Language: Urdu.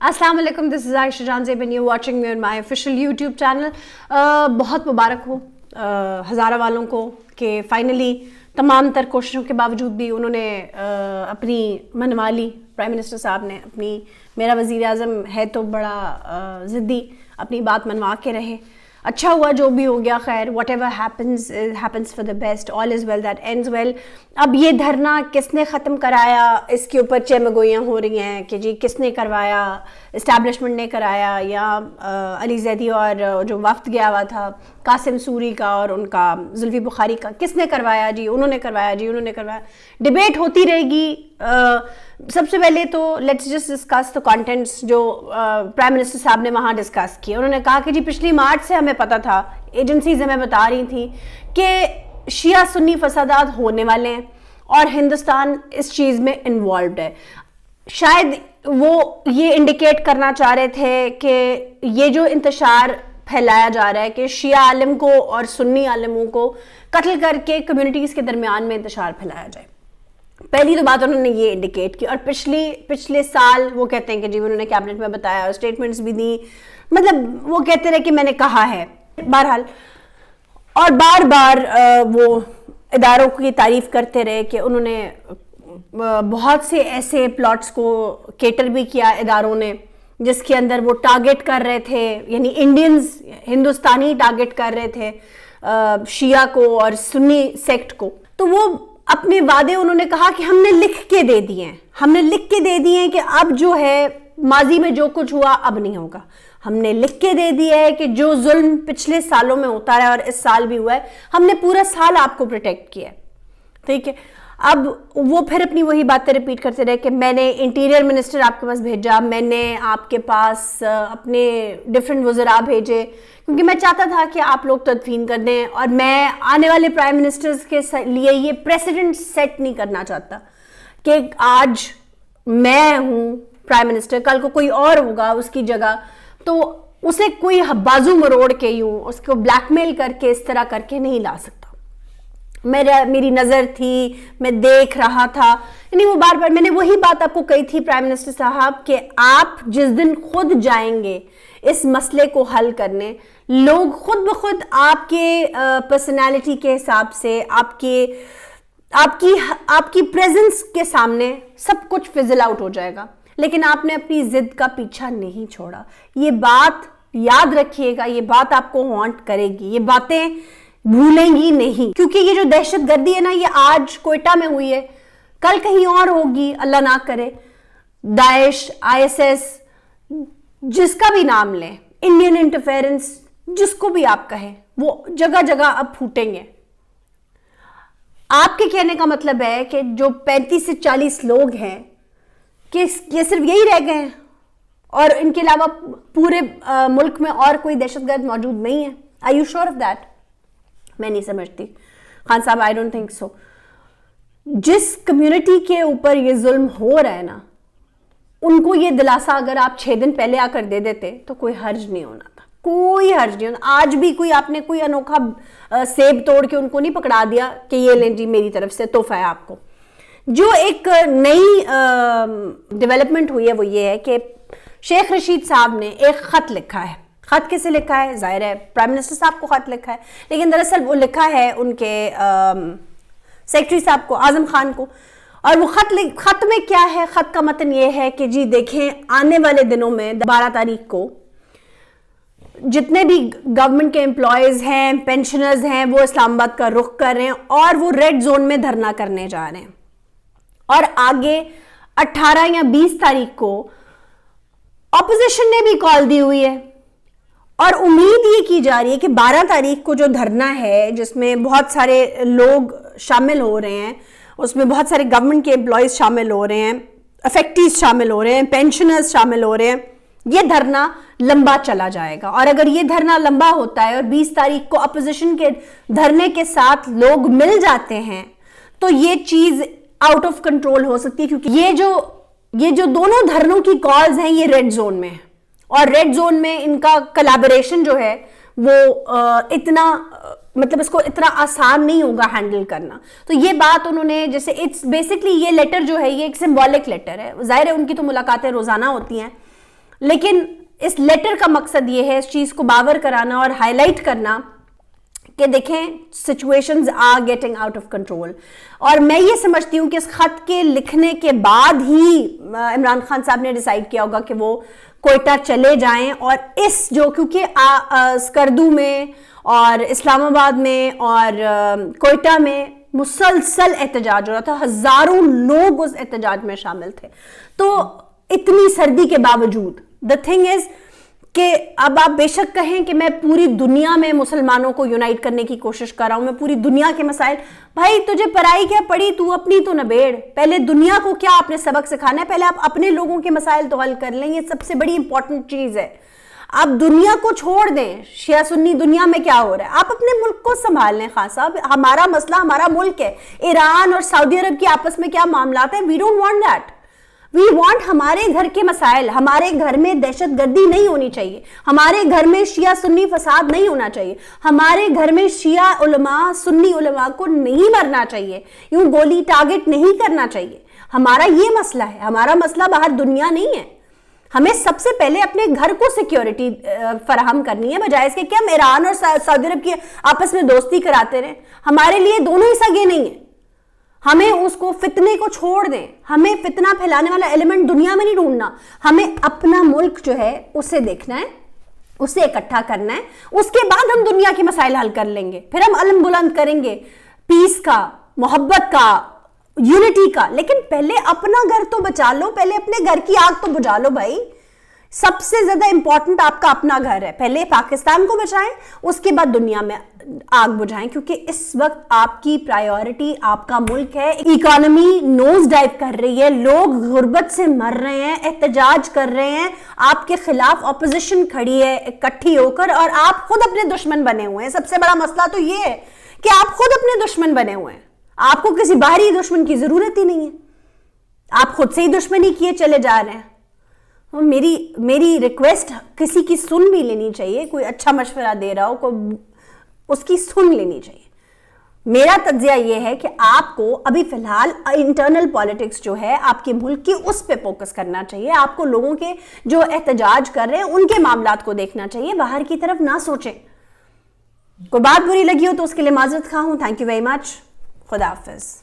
السلام علیکم, دس از عائشہ جان زیب and you watching me on my official YouTube channel. بہت مبارک ہو ہزارہ والوں کو کہ فائنلی تمام تر کوششوں کے باوجود بھی انہوں نے اپنی منوا لی. پرائم منسٹر صاحب نے اپنی, میرا وزیر اعظم ہے تو بڑا ضدی, اپنی بات منوا کے رہے. اچھا ہوا جو بھی ہو گیا, خیر whatever happens for the best, all is well that ends well. اب یہ دھرنا کس نے ختم کرایا, اس کے اوپر چمگوئیاں ہو رہی ہیں کہ جی کس نے کروایا, اسٹیبلشمنٹ نے کرایا یا علی زیدی اور جو وفد گیا ہوا تھا قاسم سوری کا اور ان کا زلفی بخاری کا, کس نے کروایا, جی انہوں نے کروایا, جی انہوں نے کروایا. ڈبیٹ ہوتی رہے گی. سب سے پہلے تو let's just discuss the contents جو پرائم منسٹر صاحب نے وہاں ڈسکس کیے. انہوں نے کہا کہ جی پچھلی مارچ سے ہمیں پتہ تھا, ایجنسیز ہمیں بتا رہی تھیں کہ شیعہ سنی فسادات ہونے والے ہیں اور ہندوستان اس چیز میں انوالوڈ ہے. شاید وہ یہ انڈیکیٹ کرنا چاہ رہے تھے کہ یہ جو انتشار پھیلایا جا رہا ہے کہ شیعہ عالم کو اور سنی عالموں کو قتل کر کے کمیونٹیز کے درمیان میں انتشار پھیلایا جائے. پہلی تو بات انہوں نے یہ انڈیکیٹ کی. اور پچھلے سال وہ کہتے ہیں کہ جی انہوں نے کیبنٹ میں بتایا, اسٹیٹمنٹس بھی دی, مطلب وہ کہتے رہے کہ میں نے کہا ہے. بہرحال اور بار بار وہ اداروں کی تعریف کرتے رہے کہ انہوں نے بہت سے ایسے پلاٹس کو کیٹر بھی کیا اداروں نے جس کے اندر وہ ٹارگٹ کر رہے تھے, یعنی انڈینز ہندوستانی ٹارگٹ کر رہے تھے شیعہ کو اور سنی سیکٹ کو. تو وہ اپنے وعدے انہوں نے کہا کہ ہم نے لکھ کے دے دیے ہیں, ہم نے لکھ کے دے دیے ہیں کہ اب جو ہے ماضی میں جو کچھ ہوا اب نہیں ہوگا. ہم نے لکھ کے دے دیا ہے کہ جو ظلم پچھلے سالوں میں ہوتا رہا اور اس سال بھی ہوا ہے, ہم نے پورا سال آپ کو پروٹیکٹ کیا ہے. ٹھیک ہے, اب وہ پھر اپنی وہی باتیں ریپیٹ کرتے رہے کہ میں نے انٹیریئر منسٹر آپ کے پاس بھیجا, میں نے آپ کے پاس اپنے ڈفرینٹ وزراء بھیجے کیونکہ میں چاہتا تھا کہ آپ لوگ تدفین کر دیں, اور میں آنے والے پرائم منسٹرز کے لیے یہ پریسیڈنٹ سیٹ نہیں کرنا چاہتا کہ آج میں ہوں پرائم منسٹر, کل کو کوئی اور ہوگا اس کی جگہ, تو اسے کوئی بازو مروڑ کے یوں اس کو بلیک میل کر کے اس طرح کر کے نہیں لا سکتا. میری نظر تھی, میں دیکھ رہا تھا, یعنی وہ بار بار میں نے وہی بات آپ کو کہی تھی پرائم منسٹر صاحب کہ آپ جس دن خود جائیں گے اس مسئلے کو حل کرنے, لوگ خود بخود آپ کے پرسنالٹی کے حساب سے آپ کی پریزنس کے سامنے سب کچھ فزل آؤٹ ہو جائے گا. لیکن آپ نے اپنی ضد کا پیچھا نہیں چھوڑا. یہ بات یاد رکھیے گا, یہ بات آپ کو ہانٹ کرے گی, یہ باتیں بھولیں گی نہیں, کیونکہ یہ جو دہشت گردی ہے نا, یہ آج کوئٹہ میں ہوئی ہے, کل کہیں اور ہوگی, اللہ نہ کرے. داعش, ISS, جس کا بھی نام لیں, انڈین انٹرفیرنس, جس کو بھی آپ کہیں, وہ جگہ جگہ اب پھوٹیں گے. آپ کے کہنے کا مطلب ہے کہ جو 35 سے 40 لوگ ہیں کہ یہ صرف یہی رہ گئے ہیں اور ان کے علاوہ پورے ملک میں اور کوئی دہشت گرد موجود نہیں ہے. Are you sure of that? میں نہیں سمجھتی خان صاحب, I don't think so. جس کمیونٹی کے اوپر یہ ظلم ہو رہا ہے نا, ان کو یہ دلاسا اگر آپ 6 دن پہلے آ کر دے دیتے تو کوئی حرج نہیں ہونا تھا, کوئی حرج نہیں ہونا. آج بھی کوئی آپ نے کوئی انوکھا سیب توڑ کے ان کو نہیں پکڑا دیا کہ یہ لیں جی میری طرف سے تحفہ ہے آپ کو. جو ایک نئی ڈیولپمنٹ ہوئی ہے وہ یہ ہے کہ شیخ رشید صاحب نے ایک خط لکھا ہے. خط کسے لکھا ہے؟ ظاہر ہے پرائم منسٹر صاحب کو خط لکھا ہے, لیکن دراصل وہ لکھا ہے ان کے سیکرٹری صاحب کو, اعظم خان کو. اور وہ خط میں کیا ہے؟ خط کا متن یہ ہے کہ جی دیکھیں آنے والے دنوں میں 12 تاریخ کو جتنے بھی گورنمنٹ کے امپلائیز ہیں, پینشنرز ہیں, وہ اسلام آباد کا رخ کر رہے ہیں اور وہ ریڈ زون میں دھرنا کرنے جا رہے ہیں. اور آگے 18 یا 20 تاریخ کو اپوزیشن نے بھی کال دی ہوئی ہے, اور امید یہ کی جا رہی ہے کہ 12 تاریخ کو جو دھرنا ہے جس میں بہت سارے لوگ شامل ہو رہے ہیں, اس میں بہت سارے گورنمنٹ کے امپلائیز شامل ہو رہے ہیں, افیکٹیز شامل ہو رہے ہیں, پینشنرز شامل ہو رہے ہیں, یہ دھرنا لمبا چلا جائے گا. اور اگر یہ دھرنا لمبا ہوتا ہے اور 20 تاریخ کو اپوزیشن کے دھرنے کے ساتھ لوگ مل جاتے ہیں تو یہ چیز آؤٹ آف کنٹرول ہو سکتی ہے, کیونکہ یہ جو دونوں دھرنوں کی کالز ہیں یہ ریڈ زون میں ہے, اور ریڈ زون میں ان کا کلیبوریشن جو ہے وہ اتنا مطلب اس کو اتنا آسان نہیں ہوگا ہینڈل کرنا. تو یہ بات انہوں نے جیسے بیسکلی یہ لیٹر جو ہے یہ ایک سمبولک لیٹر ہے. ظاہر ہے ان کی تو ملاقاتیں روزانہ ہوتی ہیں, لیکن اس لیٹر کا مقصد یہ ہے اس چیز کو باور کرانا اور ہائی لائٹ کرنا کہ دیکھیں situations are getting out of control. اور میں یہ سمجھتی ہوں کہ اس خط کے لکھنے کے بعد ہی عمران خان صاحب نے ڈیسائیڈ کیا ہوگا کہ وہ کوئٹہ چلے جائیں, اور اس جو کیونکہ اسکردو میں اور اسلام آباد میں اور کوئٹہ میں مسلسل احتجاج ہو رہا تھا, ہزاروں لوگ اس احتجاج میں شامل تھے, تو اتنی سردی کے باوجود the thing is کہ اب آپ بے شک کہیں کہ میں پوری دنیا میں مسلمانوں کو یونائٹ کرنے کی کوشش کر رہا ہوں, میں پوری دنیا کے مسائل, بھائی تجھے پڑھائی کیا پڑھی, تو اپنی تو نبیڑ, پہلے دنیا کو کیا آپ نے سبق سکھانا ہے, پہلے آپ اپنے لوگوں کے مسائل تو حل کر لیں, یہ سب سے بڑی امپورٹنٹ چیز ہے. آپ دنیا کو چھوڑ دیں, شیعہ سنی دنیا میں کیا ہو رہا ہے, آپ اپنے ملک کو سنبھال لیں. خان صاحب ہمارا مسئلہ ہمارا ملک ہے, ایران اور سعودی عرب کی آپس میں کیا معاملات ہیں, we don't want that. We want ہمارے گھر کے مسائل, ہمارے گھر میں دہشت گردی نہیں ہونی چاہیے, ہمارے گھر میں شیعہ سنی فساد نہیں ہونا چاہیے, ہمارے گھر میں شیعہ علماء سنی علماء کو نہیں مرنا چاہیے, یوں گولی ٹارگٹ نہیں کرنا چاہیے. ہمارا یہ مسئلہ ہے, ہمارا مسئلہ باہر دنیا نہیں ہے. ہمیں سب سے پہلے اپنے گھر کو سیکیورٹی فراہم کرنی ہے, بجائے اس کے کہ ہم ایران اور سعودی عرب کی آپس میں دوستی کراتے رہیں. ہمارے لیے دونوں ہی سگے نہیں ہیں, ہمیں اس کو فتنے کو چھوڑ دیں. ہمیں فتنہ پھیلانے والا ایلیمنٹ دنیا میں نہیں ڈھونڈنا, ہمیں اپنا ملک جو ہے اسے دیکھنا ہے, اسے اکٹھا کرنا ہے, اس کے بعد ہم دنیا کے مسائل حل کر لیں گے. پھر ہم علم بلند کریں گے پیس کا, محبت کا, یونٹی کا. لیکن پہلے اپنا گھر تو بچا لو, پہلے اپنے گھر کی آگ تو بجھا لو بھائی. سب سے زیادہ امپورٹنٹ آپ کا اپنا گھر ہے, پہلے پاکستان کو بچائیں, اس کے بعد دنیا میں آگ بجھائیں, کیونکہ اس وقت آپ کی پرائیورٹی آپ کا ملک ہے. اکانومی نوز ڈائیو کر رہی ہے, لوگ غربت سے مر رہے ہیں, احتجاج کر رہے ہیں, آپ کے خلاف اپوزیشن کھڑی ہے اکٹھی ہو کر, اور آپ خود اپنے دشمن بنے ہوئے ہیں. سب سے بڑا مسئلہ تو یہ ہے کہ آپ خود اپنے دشمن بنے ہوئے ہیں, آپ کو کسی باہری دشمن کی ضرورت ہی نہیں ہے, آپ خود سے ہی دشمنی کیے چلے جا رہے ہیں. میری ریکویسٹ کسی کی سن بھی لینی چاہیے, کوئی اچھا مشورہ دے رہا ہو اس کی سن لینی چاہیے. میرا تجزیہ یہ ہے کہ آپ کو ابھی فی الحال انٹرنل پالیٹکس جو ہے آپ کے ملک کی, اس پہ فوکس کرنا چاہیے. آپ کو لوگوں کے جو احتجاج کر رہے ہیں ان کے معاملات کو دیکھنا چاہیے, باہر کی طرف نہ سوچیں. کوئی بات بری لگی ہو تو اس کے لیے معذرت خواہ ہوں. Thank you very much. خدا حافظ.